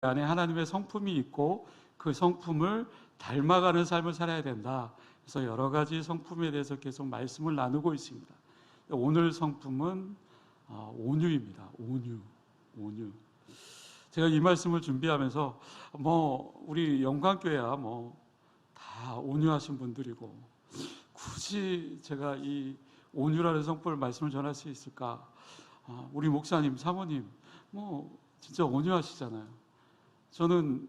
안에 하나님의 성품이 있고 그 성품을 닮아가는 삶을 살아야 된다. 그래서 여러 가지 성품에 대해서 계속 말씀을 나누고 있습니다. 오늘 성품은 온유입니다. 온유. 제가 이 말씀을 준비하면서 우리 영광교회야 다 온유하신 분들이고 굳이 제가 이 온유라는 성품을 말씀을 전할 수 있을까? 우리 목사님, 사모님 진짜 온유하시잖아요. 저는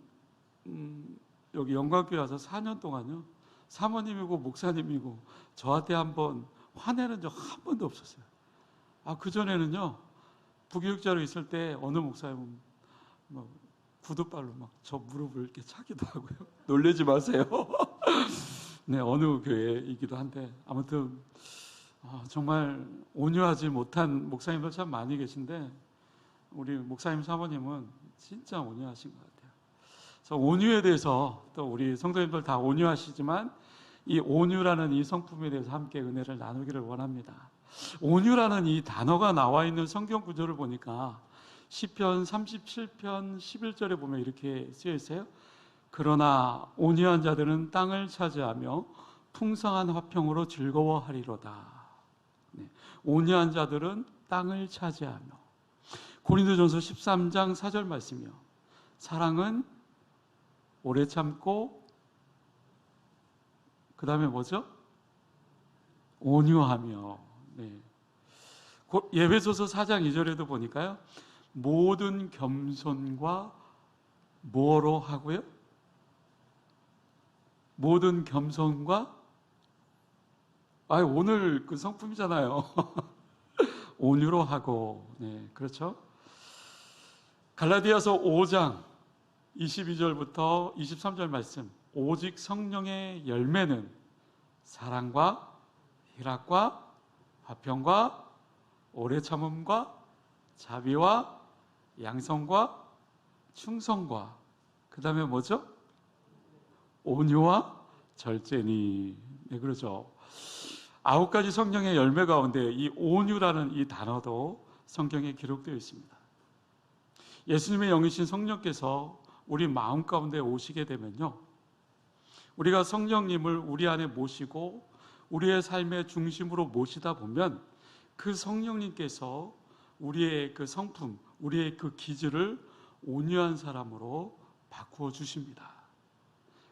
여기 영광교회 와서 4년 동안요, 사모님이고 목사님이고 저한테 한번 화내는 적 한 번도 없었어요. 그전에는요, 부교육자로 있을 때 어느 목사님은 구두발로 저 무릎을 이렇게 차기도 하고요. 놀라지 마세요. 네, 어느 교회이기도 한데 아무튼 정말 온유하지 못한 목사님들 참 많이 계신데 우리 목사님 사모님은 진짜 온유하신 것 같아요. 그래서 온유에 대해서 또 우리 성도님들 다 온유하시지만 이 온유라는 이 성품에 대해서 함께 은혜를 나누기를 원합니다. 온유라는 이 단어가 나와 있는 성경 구절을 보니까 시편 37편 11절에 보면 이렇게 쓰여 있어요. 그러나 온유한 자들은 땅을 차지하며 풍성한 화평으로 즐거워하리로다. 네, 온유한 자들은 땅을 차지하며. 고린도전서 13장 4절 말씀이요. 사랑은 오래 참고 그 다음에 뭐죠? 온유하며. 네. 예배소서 4장 2절에도 보니까요, 모든 겸손과 뭐로 하고요? 모든 겸손과 오늘 그 성품이잖아요. 온유로 하고. 네, 그렇죠? 갈라디아서 5장 22절부터 23절 말씀. 오직 성령의 열매는 사랑과 희락과 화평과 오래 참음과 자비와 양성과 충성과 그 다음에 뭐죠? 온유와 절제니. 네, 그렇죠. 9가지 성령의 열매 가운데 이 온유라는 이 단어도 성경에 기록되어 있습니다. 예수님의 영이신 성령께서 우리 마음 가운데 오시게 되면요, 우리가 성령님을 우리 안에 모시고 우리의 삶의 중심으로 모시다 보면 그 성령님께서 우리의 그 성품, 우리의 그 기질을 온유한 사람으로 바꾸어 주십니다.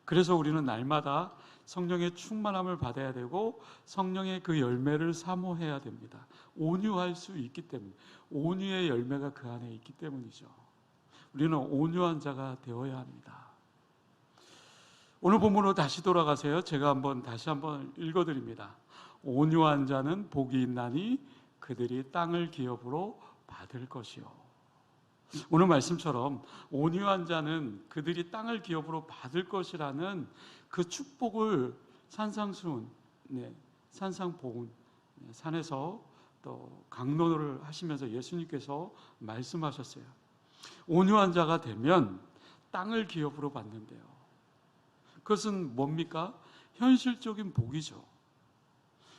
그래서 우리는 날마다 성령의 충만함을 받아야 되고 성령의 그 열매를 사모해야 됩니다. 온유할 수 있기 때문에, 온유의 열매가 그 안에 있기 때문이죠. 우리는 온유한 자가 되어야 합니다. 오늘 본문으로 다시 돌아가세요. 제가 다시 한번 읽어드립니다. 온유한 자는 복이 있나니 그들이 땅을 기업으로 받을 것이요. 오늘 말씀처럼 온유한 자는 그들이 땅을 기업으로 받을 것이라는 그 축복을 산상수훈, 산상보훈, 산에서 또 강론을 하시면서 예수님께서 말씀하셨어요. 온유한 자가 되면 땅을 기업으로 받는데요. 그것은 뭡니까? 현실적인 복이죠.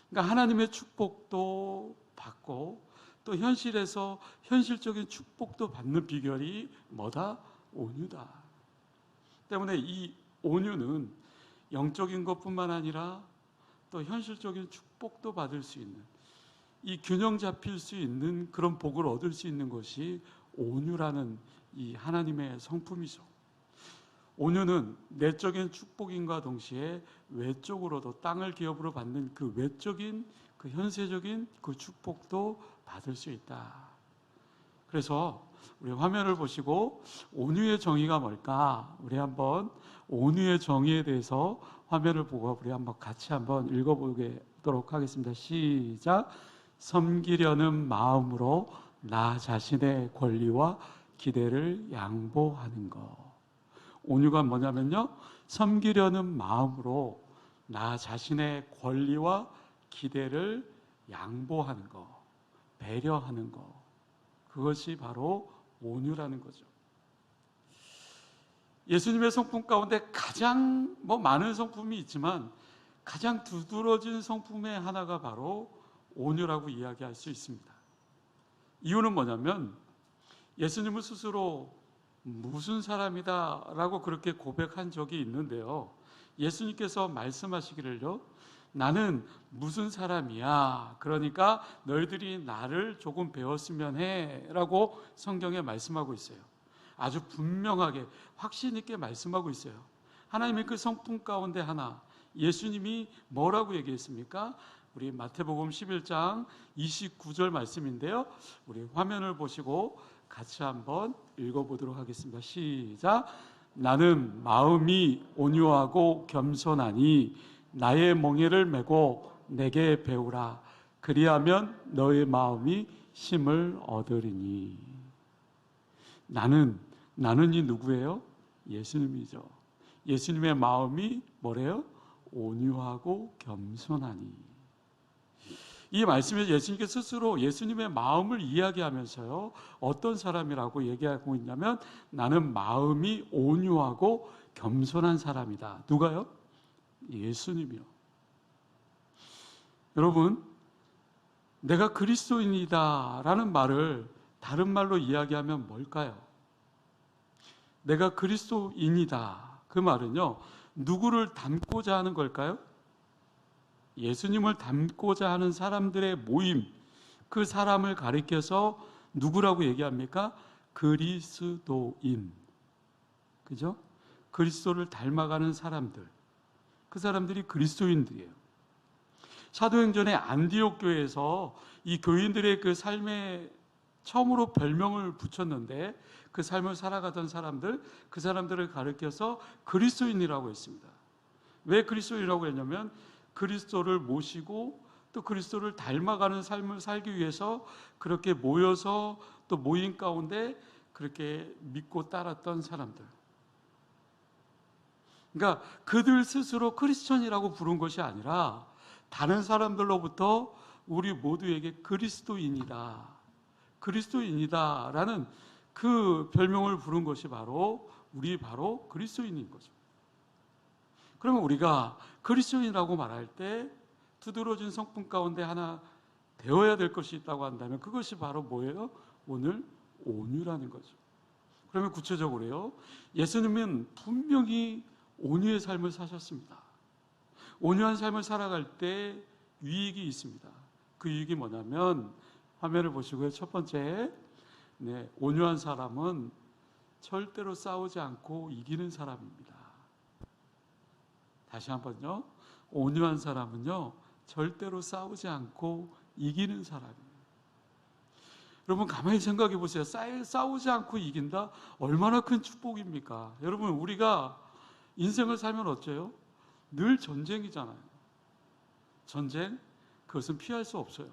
그러니까 하나님의 축복도 받고 또 현실에서 현실적인 축복도 받는 비결이 뭐다? 온유다. 때문에 이 온유는 영적인 것뿐만 아니라 또 현실적인 축복도 받을 수 있는, 이 균형 잡힐 수 있는 그런 복을 얻을 수 있는 것이 온유라는 이 하나님의 성품이죠. 온유는 내적인 축복인과 동시에 외적으로도 땅을 기업으로 받는 그 외적인 그 현세적인 그 축복도 받을 수 있다. 그래서 우리 화면을 보시고 온유의 정의가 뭘까? 우리 한번 온유의 정의에 대해서 화면을 보고 우리 한번 같이 한번 읽어보도록 하겠습니다. 시작. 섬기려는 마음으로 나 자신의 권리와 기대를 양보하는 것. 온유가 뭐냐면요, 섬기려는 마음으로 나 자신의 권리와 기대를 양보하는 것, 배려하는 것, 그것이 바로 온유라는 거죠. 예수님의 성품 가운데 가장 많은 성품이 있지만 가장 두드러진 성품의 하나가 바로 온유라고 이야기할 수 있습니다. 이유는 뭐냐면 예수님은 스스로 무슨 사람이다 라고 그렇게 고백한 적이 있는데요. 예수님께서 말씀하시기를요, 나는 무슨 사람이야. 그러니까 너희들이 나를 조금 배웠으면 해 라고 성경에 말씀하고 있어요. 아주 분명하게 확신 있게 말씀하고 있어요. 하나님의 그 성품 가운데 하나, 예수님이 뭐라고 얘기했습니까? 우리 마태복음 11장 29절 말씀인데요. 우리 화면을 보시고 같이 한번 읽어보도록 하겠습니다. 시작. 나는 마음이 온유하고 겸손하니 나의 멍에를 메고 내게 배우라. 그리하면 너의 마음이 힘을 얻으리니. 나는이 누구예요? 예수님이죠. 예수님의 마음이 뭐래요? 온유하고 겸손하니. 이 말씀에서 예수님께서 스스로 예수님의 마음을 이야기하면서요, 어떤 사람이라고 얘기하고 있냐면, 나는 마음이 온유하고 겸손한 사람이다. 누가요? 예수님이요. 여러분, 내가 그리스도인이다 라는 말을 다른 말로 이야기하면 뭘까요? 내가 그리스도인이다. 그 말은요, 누구를 닮고자 하는 걸까요? 예수님을 닮고자 하는 사람들의 모임, 그 사람을 가리켜서 누구라고 얘기합니까? 그리스도인. 그죠? 그리스도를 닮아가는 사람들. 그 사람들이 그리스도인들이에요. 사도행전의 안디옥 교회에서 이 교인들의 그 삶에 처음으로 별명을 붙였는데, 그 삶을 살아가던 사람들, 그 사람들을 가리켜서 그리스도인이라고 했습니다. 왜 그리스도인이라고 했냐면, 그리스도를 모시고 또 그리스도를 닮아가는 삶을 살기 위해서 그렇게 모여서 또 모임 가운데 그렇게 믿고 따랐던 사람들. 그러니까 그들 스스로 크리스천이라고 부른 것이 아니라 다른 사람들로부터 우리 모두에게 그리스도인이다라는 그 별명을 부른 것이 바로 그리스도인인 거죠. 그러면 우리가 그리스도인이라고 말할 때 두드러진 성품 가운데 하나 되어야 될 것이 있다고 한다면 그것이 바로 뭐예요? 오늘 온유라는 거죠. 그러면 구체적으로요, 예수님은 분명히 온유의 삶을 사셨습니다. 온유한 삶을 살아갈 때 유익이 있습니다. 그 유익이 뭐냐면, 화면을 보시고요. 첫 번째, 온유한 사람은 절대로 싸우지 않고 이기는 사람입니다. 다시 한번요. 온유한 사람은요, 절대로 싸우지 않고 이기는 사람이에요. 여러분, 가만히 생각해 보세요. 싸우지 않고 이긴다? 얼마나 큰 축복입니까? 여러분, 우리가 인생을 살면 어째요? 늘 전쟁이잖아요. 전쟁? 그것은 피할 수 없어요.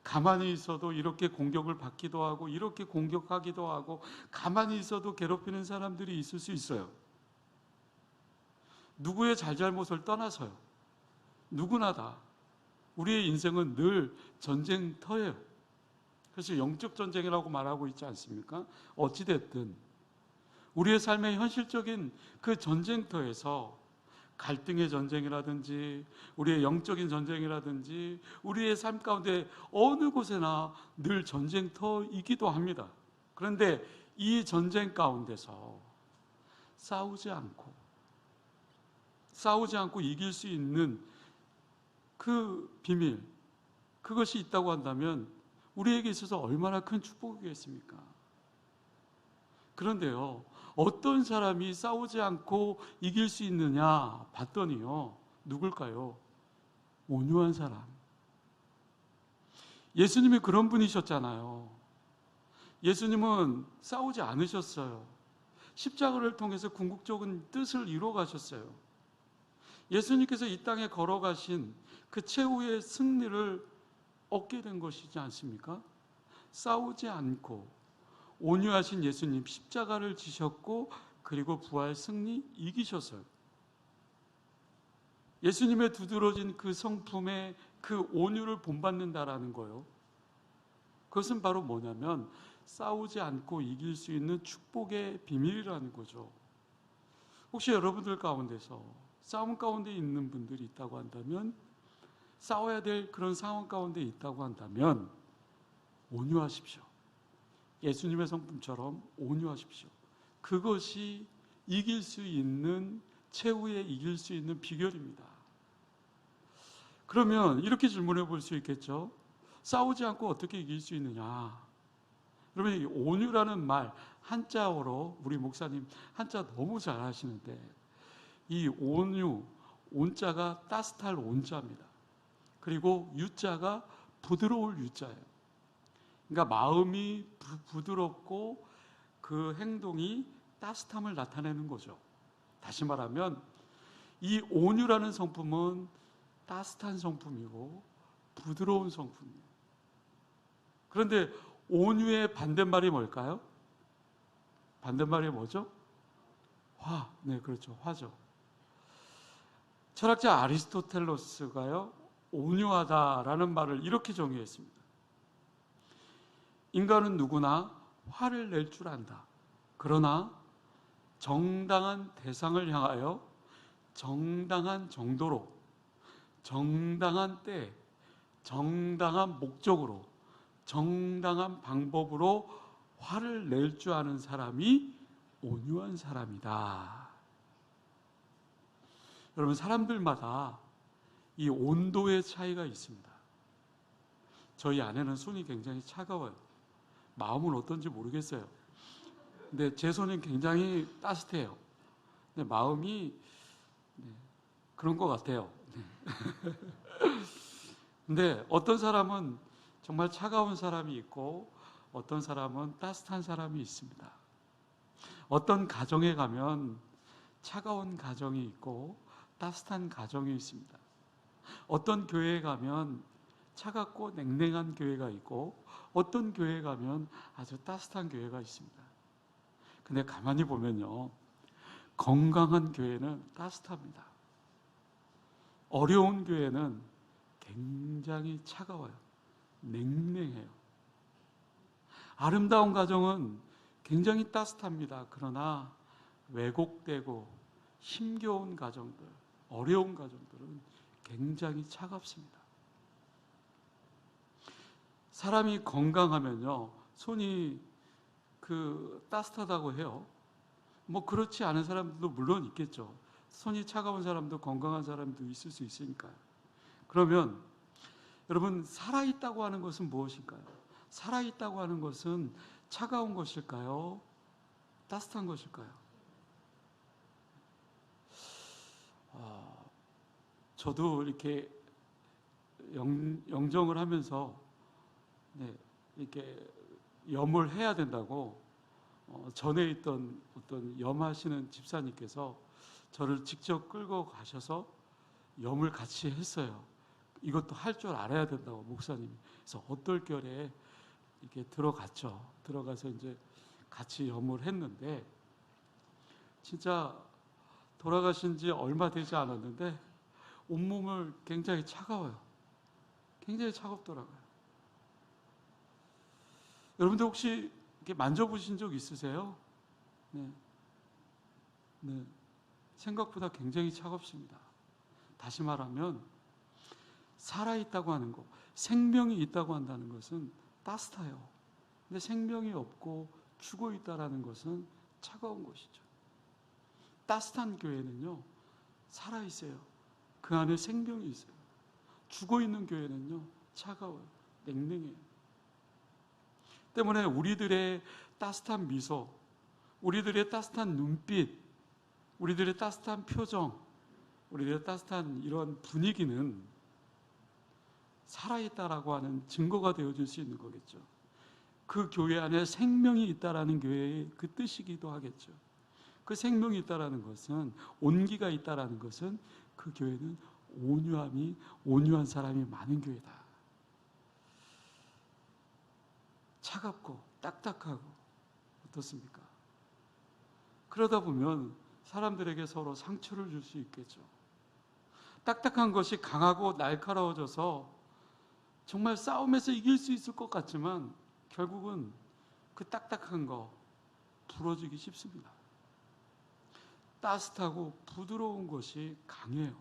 가만히 있어도 이렇게 공격을 받기도 하고, 이렇게 공격하기도 하고, 가만히 있어도 괴롭히는 사람들이 있을 수 있어요. 누구의 잘잘못을 떠나서요, 누구나 다 우리의 인생은 늘 전쟁터예요. 그래서 영적 전쟁이라고 말하고 있지 않습니까? 어찌됐든 우리의 삶의 현실적인 그 전쟁터에서 갈등의 전쟁이라든지 우리의 영적인 전쟁이라든지 우리의 삶 가운데 어느 곳에나 늘 전쟁터이기도 합니다. 그런데 이 전쟁 가운데서 싸우지 않고 이길 수 있는 그 비밀, 그것이 있다고 한다면 우리에게 있어서 얼마나 큰 축복이겠습니까? 그런데요, 어떤 사람이 싸우지 않고 이길 수 있느냐 봤더니요, 누굴까요? 온유한 사람. 예수님이 그런 분이셨잖아요. 예수님은 싸우지 않으셨어요. 십자가를 통해서 궁극적인 뜻을 이루어 가셨어요. 예수님께서 이 땅에 걸어가신 그 최후의 승리를 얻게 된 것이지 않습니까? 싸우지 않고 온유하신 예수님, 십자가를 지셨고 그리고 부활 승리 이기셨어요. 예수님의 두드러진 그 성품의 그 온유를 본받는다라는 거예요. 그것은 바로 뭐냐면 싸우지 않고 이길 수 있는 축복의 비밀이라는 거죠. 혹시 여러분들 가운데서 싸움 가운데 있는 분들이 있다고 한다면, 싸워야 될 그런 상황 가운데 있다고 한다면 온유하십시오. 예수님의 성품처럼 온유하십시오. 그것이 이길 수 있는, 최후에 이길 수 있는 비결입니다. 그러면 이렇게 질문해 볼 수 있겠죠. 싸우지 않고 어떻게 이길 수 있느냐? 그러면 이 온유라는 말, 한자어로, 우리 목사님 한자 너무 잘 하시는데, 이 온유, 온자가 따뜻할 온자입니다. 그리고 유자가 부드러울 유자예요. 그러니까 마음이 부드럽고 그 행동이 따뜻함을 나타내는 거죠. 다시 말하면 이 온유라는 성품은 따뜻한 성품이고 부드러운 성품이에요. 그런데 온유의 반대말이 뭘까요? 반대말이 뭐죠? 화. 네, 그렇죠. 화죠. 철학자 아리스토텔레스가요, 온유하다라는 말을 이렇게 정의했습니다. 인간은 누구나 화를 낼 줄 안다. 그러나 정당한 대상을 향하여 정당한 정도로, 정당한 때, 정당한 목적으로, 정당한 방법으로 화를 낼 줄 아는 사람이 온유한 사람이다. 여러분, 사람들마다 이 온도의 차이가 있습니다. 저희 아내는 손이 굉장히 차가워요. 마음은 어떤지 모르겠어요. 근데 제 손은 굉장히 따뜻해요. 근데 마음이 그런 것 같아요. 근데 어떤 사람은 정말 차가운 사람이 있고 어떤 사람은 따뜻한 사람이 있습니다. 어떤 가정에 가면 차가운 가정이 있고 따뜻한 가정이 있습니다. 어떤 교회에 가면 차갑고 냉랭한 교회가 있고 어떤 교회에 가면 아주 따뜻한 교회가 있습니다. 근데 가만히 보면요, 건강한 교회는 따뜻합니다. 어려운 교회는 굉장히 차가워요. 냉랭해요. 아름다운 가정은 굉장히 따뜻합니다. 그러나 왜곡되고 힘겨운 가정들, 어려운 가정들은 굉장히 차갑습니다. 사람이 건강하면요, 손이 따뜻하다고 해요. 뭐 그렇지 않은 사람들도 물론 있겠죠. 손이 차가운 사람도 건강한 사람도 있을 수 있으니까요. 그러면 여러분, 살아있다고 하는 것은 무엇일까요? 살아있다고 하는 것은 차가운 것일까요? 따뜻한 것일까요? 저도 이렇게 영정을 하면서 이렇게 염을 해야 된다고 전에 있던 어떤 염하시는 집사님께서 저를 직접 끌고 가셔서 염을 같이 했어요. 이것도 할 줄 알아야 된다고, 목사님이. 그래서 어떨결에 이렇게 들어갔죠. 들어가서 이제 같이 염을 했는데, 진짜 돌아가신 지 얼마 되지 않았는데 온몸을 굉장히 차가워요. 굉장히 차갑더라고요. 여러분들 혹시 이렇게 만져보신 적 있으세요? 네. 생각보다 굉장히 차갑습니다. 다시 말하면 살아있다고 하는 것, 생명이 있다고 한다는 것은 따뜻해요. 근데 생명이 없고 죽어 있다라는 것은 차가운 것이죠. 따뜻한 교회는요, 살아있어요. 그 안에 생명이 있어요. 죽어 있는 교회는요, 차가워요. 냉랭해요. 때문에 우리들의 따뜻한 미소, 우리들의 따뜻한 눈빛, 우리들의 따뜻한 표정, 우리들의 따뜻한 이런 분위기는 살아있다라고 하는 증거가 되어줄 수 있는 거겠죠. 그 교회 안에 생명이 있다라는 교회의 그 뜻이기도 하겠죠. 그 생명이 있다라는 것은, 온기가 있다라는 것은 그 교회는 온유한 사람이 많은 교회다. 차갑고 딱딱하고 어떻습니까? 그러다 보면 사람들에게 서로 상처를 줄 수 있겠죠. 딱딱한 것이 강하고 날카로워져서 정말 싸움에서 이길 수 있을 것 같지만 결국은 그 딱딱한 거 부러지기 쉽습니다. 따뜻하고 부드러운 것이 강해요.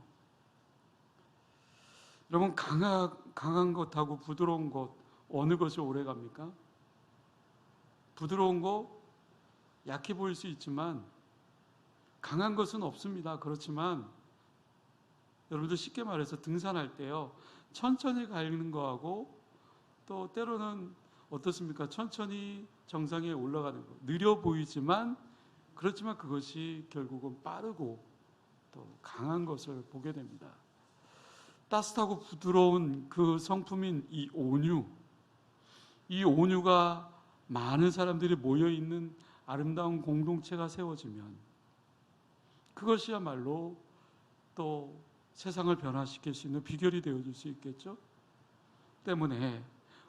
여러분, 강한 것하고 부드러운 것, 어느 것이 오래 갑니까? 부드러운 거 약해 보일 수 있지만 강한 것은 없습니다. 그렇지만 여러분들 쉽게 말해서 등산할 때요, 천천히 가는 거하고 또 때로는 어떻습니까? 천천히 정상에 올라가는 거, 느려 보이지만 그렇지만 그것이 결국은 빠르고 또 강한 것을 보게 됩니다. 따뜻하고 부드러운 그 성품인 이 온유가 많은 사람들이 모여 있는 아름다운 공동체가 세워지면 그것이야말로 또 세상을 변화시킬 수 있는 비결이 되어줄 수 있겠죠. 때문에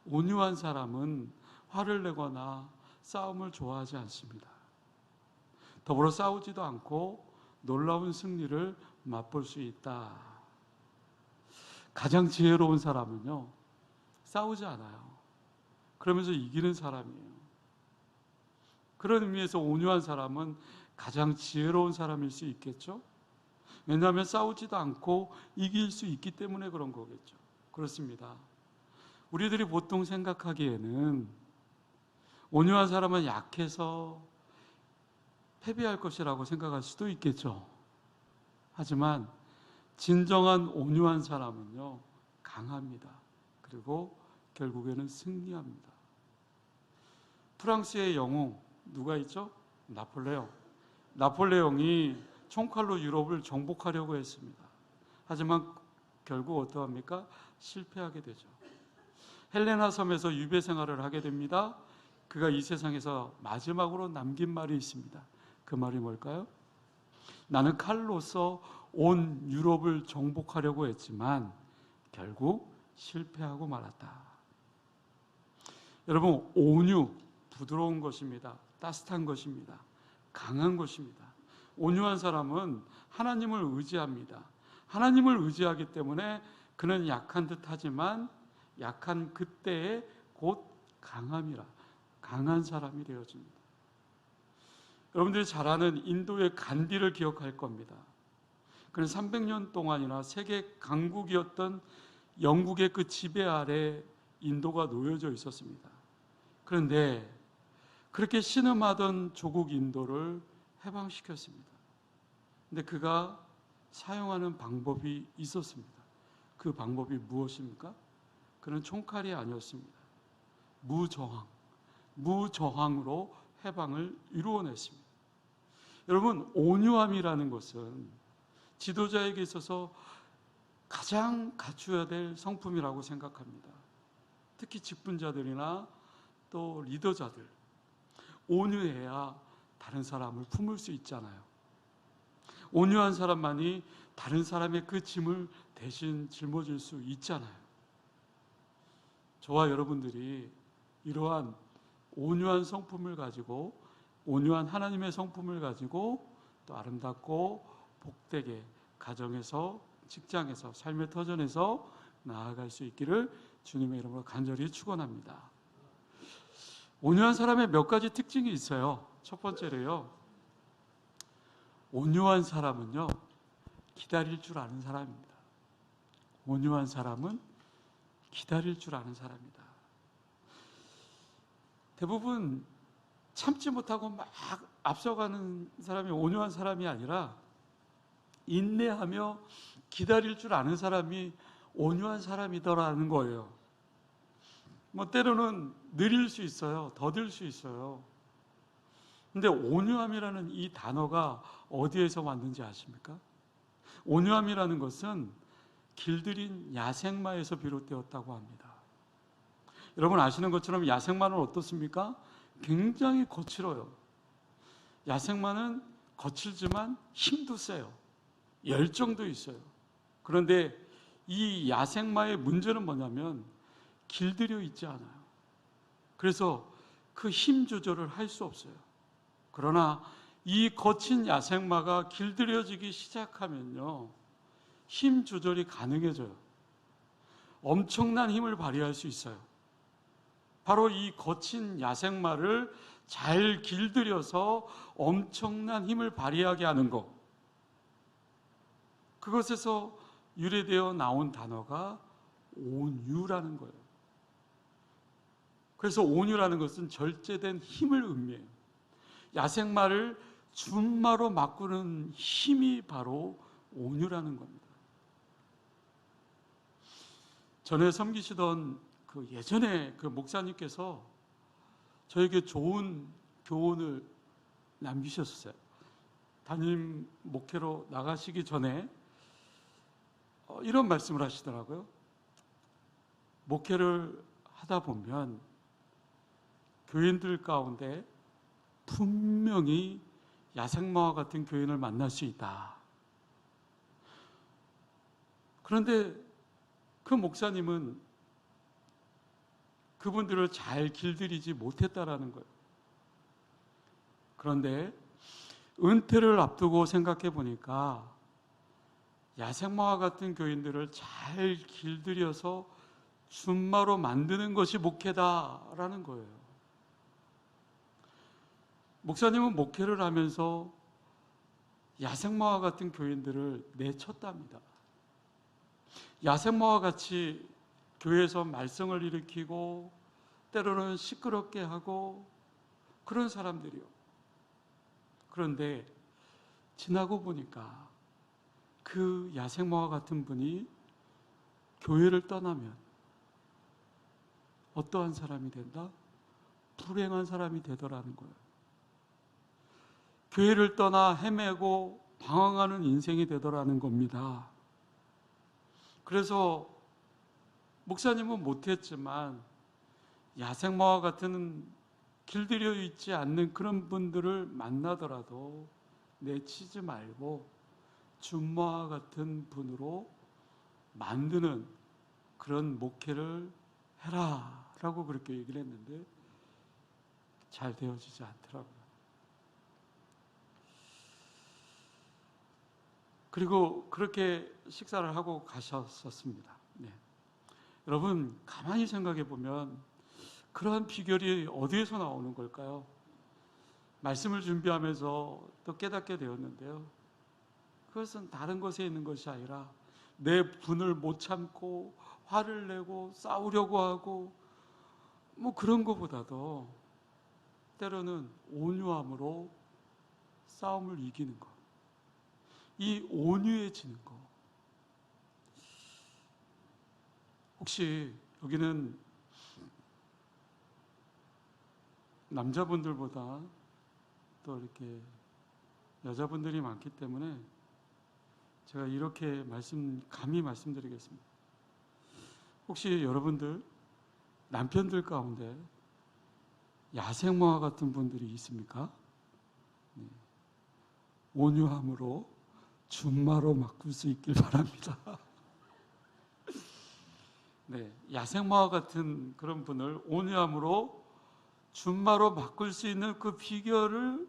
온유한 사람은 화를 내거나 싸움을 좋아하지 않습니다. 더불어 싸우지도 않고 놀라운 승리를 맛볼 수 있다. 가장 지혜로운 사람은요, 싸우지 않아요. 그러면서 이기는 사람이에요. 그런 의미에서 온유한 사람은 가장 지혜로운 사람일 수 있겠죠. 왜냐하면 싸우지도 않고 이길 수 있기 때문에 그런 거겠죠. 그렇습니다. 우리들이 보통 생각하기에는 온유한 사람은 약해서 패배할 것이라고 생각할 수도 있겠죠. 하지만 진정한 온유한 사람은요, 강합니다. 그리고 결국에는 승리합니다. 프랑스의 영웅 누가 있죠? 나폴레옹. 나폴레옹이 총칼로 유럽을 정복하려고 했습니다. 하지만 결국 어떠합니까? 실패하게 되죠. 헬레나 섬에서 유배 생활을 하게 됩니다. 그가 이 세상에서 마지막으로 남긴 말이 있습니다. 그 말이 뭘까요? 나는 칼로서 온 유럽을 정복하려고 했지만 결국 실패하고 말았다. 여러분, 온유, 부드러운 것입니다. 따뜻한 것입니다. 강한 것입니다. 온유한 사람은 하나님을 의지합니다. 하나님을 의지하기 때문에 그는 약한 듯 하지만 약한 그때에 곧 강한 사람이 되어집니다. 여러분들이 잘 아는 인도의 간디를 기억할 겁니다. 그는 300년 동안이나 세계 강국이었던 영국의 그 지배 아래 인도가 놓여져 있었습니다. 그런데 그렇게 신음하던 조국 인도를 해방시켰습니다. 근데 그가 사용하는 방법이 있었습니다. 그 방법이 무엇입니까? 그는 총칼이 아니었습니다. 무저항으로 해방을 이루어냈습니다. 여러분, 온유함이라는 것은 지도자에게 있어서 가장 갖추어야 될 성품이라고 생각합니다. 특히 직분자들이나 또 리더자들, 온유해야 다른 사람을 품을 수 있잖아요. 온유한 사람만이 다른 사람의 그 짐을 대신 짊어질 수 있잖아요. 저와 여러분들이 이러한 온유한 성품을 가지고, 온유한 하나님의 성품을 가지고 또 아름답고 복되게 가정에서, 직장에서, 삶의 터전에서 나아갈 수 있기를 주님의 이름으로 간절히 축원합니다. 온유한 사람의 몇 가지 특징이 있어요. 첫 번째로요, 온유한 사람은요, 기다릴 줄 아는 사람입니다. 온유한 사람은 기다릴 줄 아는 사람이다. 대부분 참지 못하고 막 앞서가는 사람이 온유한 사람이 아니라 인내하며 기다릴 줄 아는 사람이 온유한 사람이더라는 거예요. 때로는 느릴 수 있어요. 더딜 수 있어요. 근데 온유함이라는 이 단어가 어디에서 왔는지 아십니까? 온유함이라는 것은 길들인 야생마에서 비롯되었다고 합니다. 여러분 아시는 것처럼 야생마는 어떻습니까? 굉장히 거칠어요. 야생마는 거칠지만 힘도 세요. 열정도 있어요. 그런데 이 야생마의 문제는 뭐냐면 길들여 있지 않아요. 그래서 그 힘 조절을 할 수 없어요. 그러나 이 거친 야생마가 길들여지기 시작하면요, 힘 조절이 가능해져요. 엄청난 힘을 발휘할 수 있어요. 바로 이 거친 야생마를 잘 길들여서 엄청난 힘을 발휘하게 하는 것, 그것에서 유래되어 나온 단어가 온유라는 거예요. 그래서 온유라는 것은 절제된 힘을 의미해요. 야생마를 준마로 바꾸는 힘이 바로 온유라는 겁니다. 전에 섬기시던 그 예전에 그 목사님께서 저에게 좋은 교훈을 남기셨어요. 담임 목회로 나가시기 전에 이런 말씀을 하시더라고요. 목회를 하다 보면 교인들 가운데 분명히 야생마와 같은 교인을 만날 수 있다. 그런데 그 목사님은 그분들을 잘 길들이지 못했다라는 거예요. 그런데 은퇴를 앞두고 생각해 보니까 야생마와 같은 교인들을 잘 길들여서 준마로 만드는 것이 목회다라는 거예요. 목사님은 목회를 하면서 야생마와 같은 교인들을 내쳤답니다. 야생마와 같이 교회에서 말썽을 일으키고 때로는 시끄럽게 하고 그런 사람들이요. 그런데 지나고 보니까 그 야생마와 같은 분이 교회를 떠나면 어떠한 사람이 된다? 불행한 사람이 되더라는 거예요. 교회를 떠나 헤매고 방황하는 인생이 되더라는 겁니다. 그래서 목사님은 못했지만 야생마와 같은 길들여 있지 않는 그런 분들을 만나더라도 내치지 말고 준마와 같은 분으로 만드는 그런 목회를 해라 라고 그렇게 얘기를 했는데 잘 되어지지 않더라고요. 그리고 그렇게 식사를 하고 가셨었습니다. 네. 여러분 가만히 생각해 보면 그러한 비결이 어디에서 나오는 걸까요? 말씀을 준비하면서 또 깨닫게 되었는데요. 그것은 다른 것에 있는 것이 아니라 내 분을 못 참고 화를 내고 싸우려고 하고 뭐 그런 것보다도 때로는 온유함으로 싸움을 이기는 것. 이 온유해지는 것. 혹시 여기는 남자분들보다 또 이렇게 여자분들이 많기 때문에 제가 이렇게 감히 말씀드리겠습니다. 혹시 여러분들 남편들 가운데 야생마와 같은 분들이 있습니까? 네. 온유함으로 준마로 바꿀 수 있길 바랍니다. 네, 야생마와 같은 그런 분을 온유함으로 준마로 바꿀 수 있는 그 비결을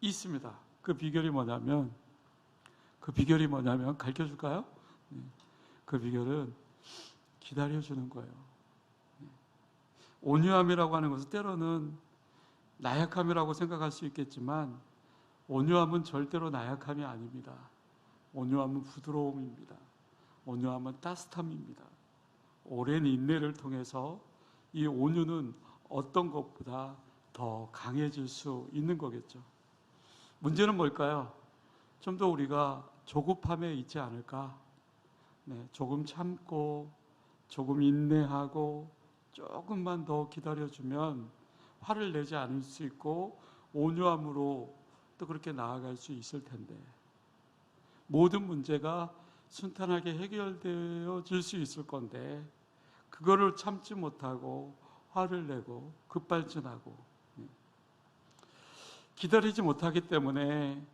있습니다. 그 비결이 뭐냐면 가르쳐 줄까요? 네, 그 비결은 기다려주는 거예요. 네. 온유함이라고 하는 것은 때로는 나약함이라고 생각할 수 있겠지만 온유함은 절대로 나약함이 아닙니다. 온유함은 부드러움입니다. 온유함은 따뜻함입니다. 오랜 인내를 통해서 이 온유는 어떤 것보다 더 강해질 수 있는 거겠죠. 문제는 뭘까요? 좀 더 우리가 조급함에 있지 않을까? 네, 조금 참고 조금 인내하고 조금만 더 기다려주면 화를 내지 않을 수 있고 온유함으로 또 그렇게 나아갈 수 있을 텐데 모든 문제가 순탄하게 해결되어질 수 있을 건데 그거를 참지 못하고 화를 내고 급발진하고 기다리지 못하기 때문에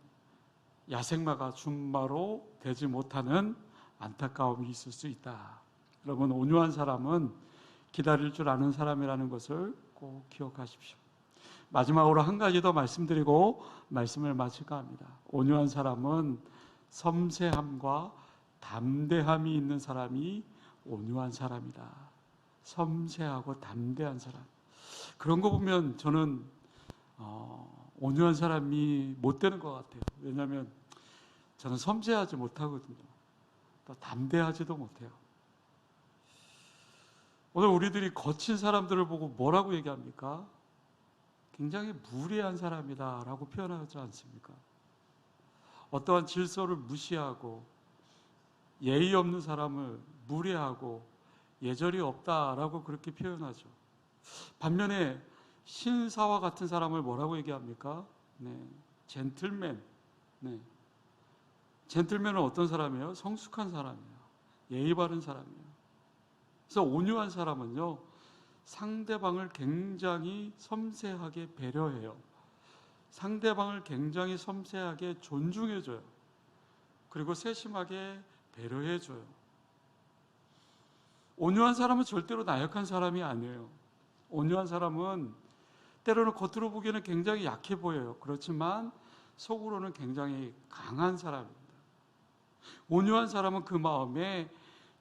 야생마가 준마로 되지 못하는 안타까움이 있을 수 있다. 여러분 온유한 사람은 기다릴 줄 아는 사람이라는 것을 꼭 기억하십시오. 마지막으로 한 가지 더 말씀드리고 말씀을 마칠까 합니다. 온유한 사람은 섬세함과 담대함이 있는 사람이 온유한 사람이다. 섬세하고 담대한 사람. 그런 거 보면 저는 온유한 사람이 못 되는 것 같아요. 왜냐하면 저는 섬세하지 못하거든요. 또 담대하지도 못해요. 오늘 우리들이 거친 사람들을 보고 뭐라고 얘기합니까? 굉장히 무례한 사람이다라고 표현하지 않습니까? 어떠한 질서를 무시하고 예의 없는 사람을 무례하고 예절이 없다라고 그렇게 표현하죠. 반면에 신사와 같은 사람을 뭐라고 얘기합니까? 네, 젠틀맨. 네. 젠틀맨은 어떤 사람이에요? 성숙한 사람이에요. 예의 바른 사람이에요. 그래서 온유한 사람은요, 상대방을 굉장히 섬세하게 배려해요. 상대방을 굉장히 섬세하게 존중해줘요. 그리고 세심하게 배려해줘요. 온유한 사람은 절대로 나약한 사람이 아니에요. 온유한 사람은 때로는 겉으로 보기에는 굉장히 약해 보여요. 그렇지만 속으로는 굉장히 강한 사람입니다. 온유한 사람은 그 마음에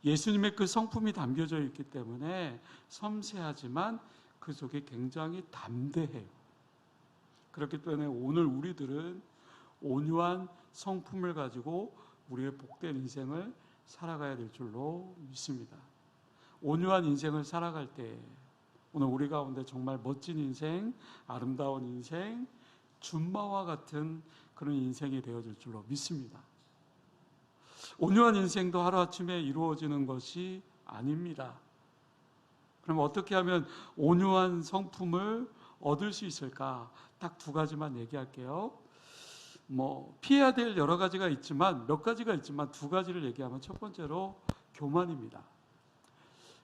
예수님의 그 성품이 담겨져 있기 때문에 섬세하지만 그 속에 굉장히 담대해요. 그렇기 때문에 오늘 우리들은 온유한 성품을 가지고 우리의 복된 인생을 살아가야 될 줄로 믿습니다. 온유한 인생을 살아갈 때 오늘 우리 가운데 정말 멋진 인생, 아름다운 인생, 준마와 같은 그런 인생이 되어질 줄로 믿습니다. 온유한 인생도 하루아침에 이루어지는 것이 아닙니다. 그럼 어떻게 하면 온유한 성품을 얻을 수 있을까? 딱 두 가지만 얘기할게요. 피해야 될 여러 가지가 있지만, 몇 가지가 있지만 두 가지를 얘기하면 첫 번째로 교만입니다.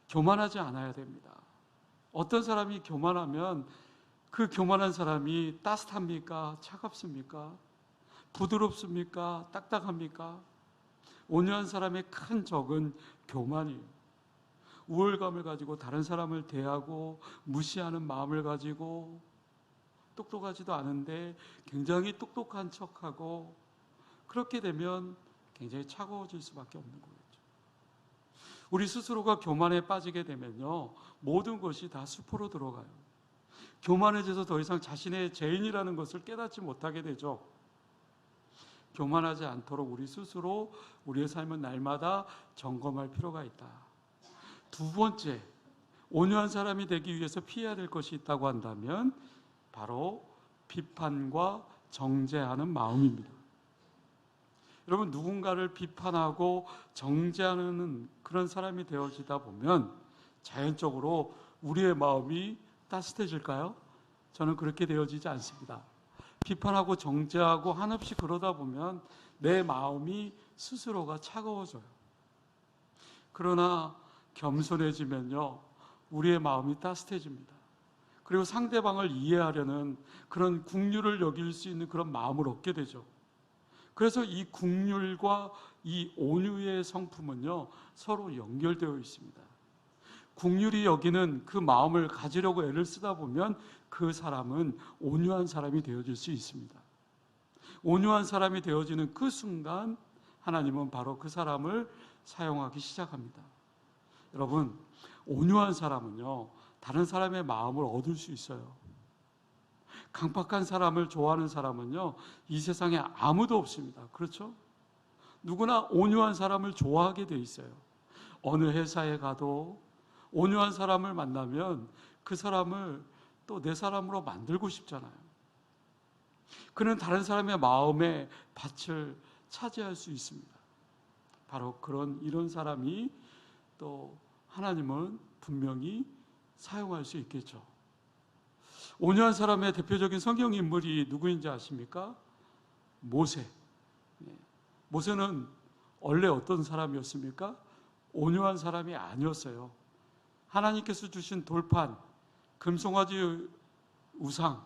교만하지 않아야 됩니다. 어떤 사람이 교만하면 그 교만한 사람이 따뜻합니까? 차갑습니까? 부드럽습니까? 딱딱합니까? 온유한 사람의 큰 적은 교만이에요. 우월감을 가지고 다른 사람을 대하고 무시하는 마음을 가지고 똑똑하지도 않은데 굉장히 똑똑한 척하고 그렇게 되면 굉장히 차가워질 수밖에 없는 거겠죠. 우리 스스로가 교만에 빠지게 되면요, 모든 것이 다 수포로 들어가요. 교만해져서 더 이상 자신의 죄인이라는 것을 깨닫지 못하게 되죠. 교만하지 않도록 우리 스스로 우리의 삶은 날마다 점검할 필요가 있다. 두 번째, 온유한 사람이 되기 위해서 피해야 될 것이 있다고 한다면 바로 비판과 정죄하는 마음입니다. 여러분, 누군가를 비판하고 정죄하는 그런 사람이 되어지다 보면 자연적으로 우리의 마음이 따뜻해질까요? 저는 그렇게 되어지지 않습니다. 비판하고 정죄하고 한없이 그러다 보면 내 마음이 스스로가 차가워져요. 그러나 겸손해지면요, 우리의 마음이 따뜻해집니다. 그리고 상대방을 이해하려는 그런 긍휼을 여길 수 있는 그런 마음을 얻게 되죠. 그래서 이 긍휼과 이 온유의 성품은요, 서로 연결되어 있습니다. 긍휼이 여기는 그 마음을 가지려고 애를 쓰다 보면 그 사람은 온유한 사람이 되어질 수 있습니다. 온유한 사람이 되어지는 그 순간 하나님은 바로 그 사람을 사용하기 시작합니다. 여러분, 온유한 사람은요, 다른 사람의 마음을 얻을 수 있어요. 강팍한 사람을 좋아하는 사람은요, 이 세상에 아무도 없습니다. 그렇죠? 누구나 온유한 사람을 좋아하게 돼 있어요. 어느 회사에 가도 온유한 사람을 만나면 그 사람을 또 내 사람으로 만들고 싶잖아요. 그는 다른 사람의 마음의 밭을 차지할 수 있습니다. 바로 이런 사람이 또 하나님은 분명히 사용할 수 있겠죠. 온유한 사람의 대표적인 성경 인물이 누구인지 아십니까? 모세. 모세는 원래 어떤 사람이었습니까? 온유한 사람이 아니었어요. 하나님께서 주신 돌판, 금송아지 우상,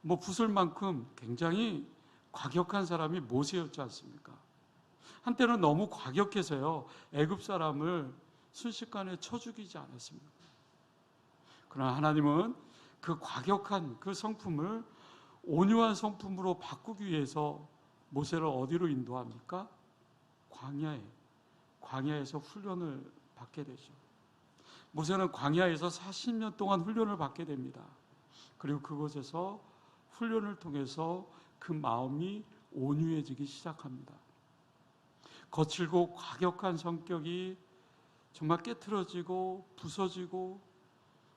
붓을 만큼 굉장히 과격한 사람이 모세였지 않습니까? 한때는 너무 과격해서요, 애굽 사람을 순식간에 쳐 죽이지 않았습니다. 그러나 하나님은 그 과격한 그 성품을 온유한 성품으로 바꾸기 위해서 모세를 어디로 인도합니까? 광야에서 훈련을 받게 되죠. 모세는 광야에서 40년 동안 훈련을 받게 됩니다. 그리고 그곳에서 훈련을 통해서 그 마음이 온유해지기 시작합니다. 거칠고 과격한 성격이 정말 깨트려지고 부서지고,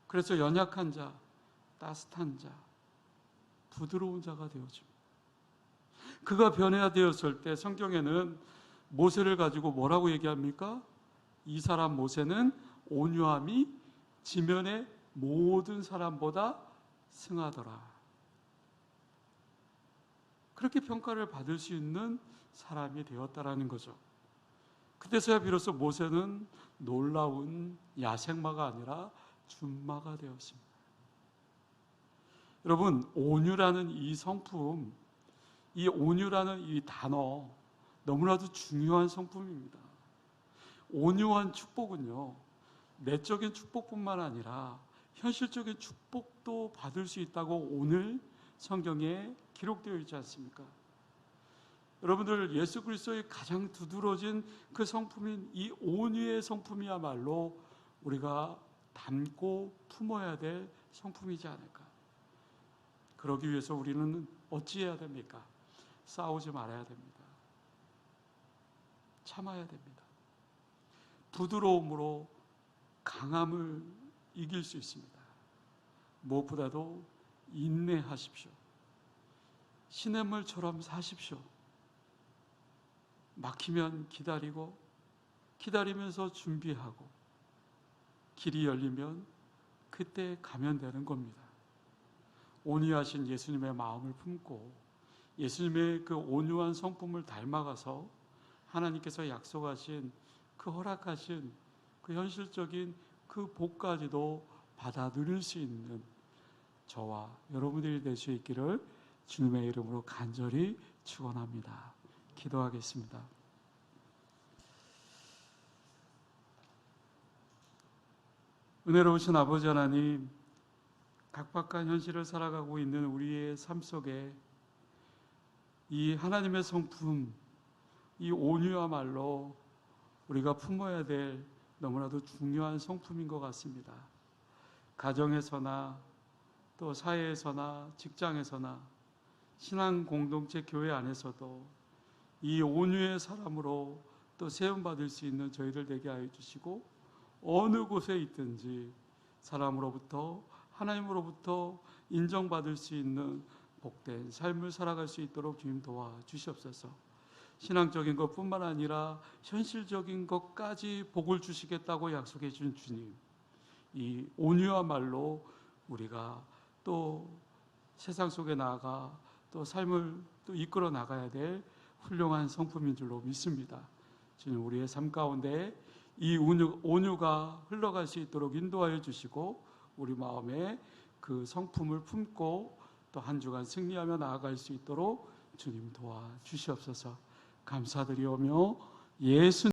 그래서 연약한 자, 따뜻한 자, 부드러운 자가 되어집니다. 그가 변화되었을 때 성경에는 모세를 가지고 뭐라고 얘기합니까? 이 사람 모세는 온유함이 지면의 모든 사람보다 승하더라. 그렇게 평가를 받을 수 있는 사람이 되었다라는 거죠. 그때서야 비로소 모세는 놀라운 야생마가 아니라 준마가 되었습니다. 여러분, 온유라는 이 성품, 이 온유라는 이 단어 너무나도 중요한 성품입니다. 온유한 축복은요, 내적인 축복뿐만 아니라 현실적인 축복도 받을 수 있다고 오늘 성경에 기록되어 있지 않습니까? 여러분들, 예수 그리스도의 가장 두드러진 그 성품인 이 온유의 성품이야말로 우리가 담고 품어야 될 성품이지 않을까. 그러기 위해서 우리는 어찌해야 됩니까? 싸우지 말아야 됩니다. 참아야 됩니다. 부드러움으로 강함을 이길 수 있습니다. 무엇보다도 인내하십시오. 시냇물처럼 사십시오. 막히면 기다리고, 기다리면서 준비하고, 길이 열리면 그때 가면 되는 겁니다. 온유하신 예수님의 마음을 품고 예수님의 그 온유한 성품을 닮아가서 하나님께서 약속하신 그 허락하신 그 현실적인 그 복까지도 받아 누릴 수 있는 저와 여러분들이 될 수 있기를 주님의 이름으로 간절히 축원합니다. 기도하겠습니다. 은혜로우신 아버지 하나님, 각박한 현실을 살아가고 있는 우리의 삶 속에 이 하나님의 성품, 이 온유야말로 우리가 품어야 될 너무나도 중요한 성품인 것 같습니다. 가정에서나 또 사회에서나 직장에서나 신앙 공동체 교회 안에서도 이 온유의 사람으로 또 세움받을 수 있는 저희들 되게 하여 주시고, 어느 곳에 있든지 사람으로부터 하나님으로부터 인정받을 수 있는 복된 삶을 살아갈 수 있도록 주님 도와주시옵소서. 신앙적인 것뿐만 아니라 현실적인 것까지 복을 주시겠다고 약속해 준 주님, 이 온유야말로 우리가 또 세상 속에 나아가 또 삶을 또 이끌어 나가야 될 훌륭한 성품인 줄로 믿습니다. 주님, 우리의 삶 가운데 이 온유가 흘러갈 수 있도록 인도하여 주시고, 우리 마음에 그 성품을 품고 또 한 주간 승리하며 나아갈 수 있도록 주님 도와주시옵소서. 감사드리오며 예수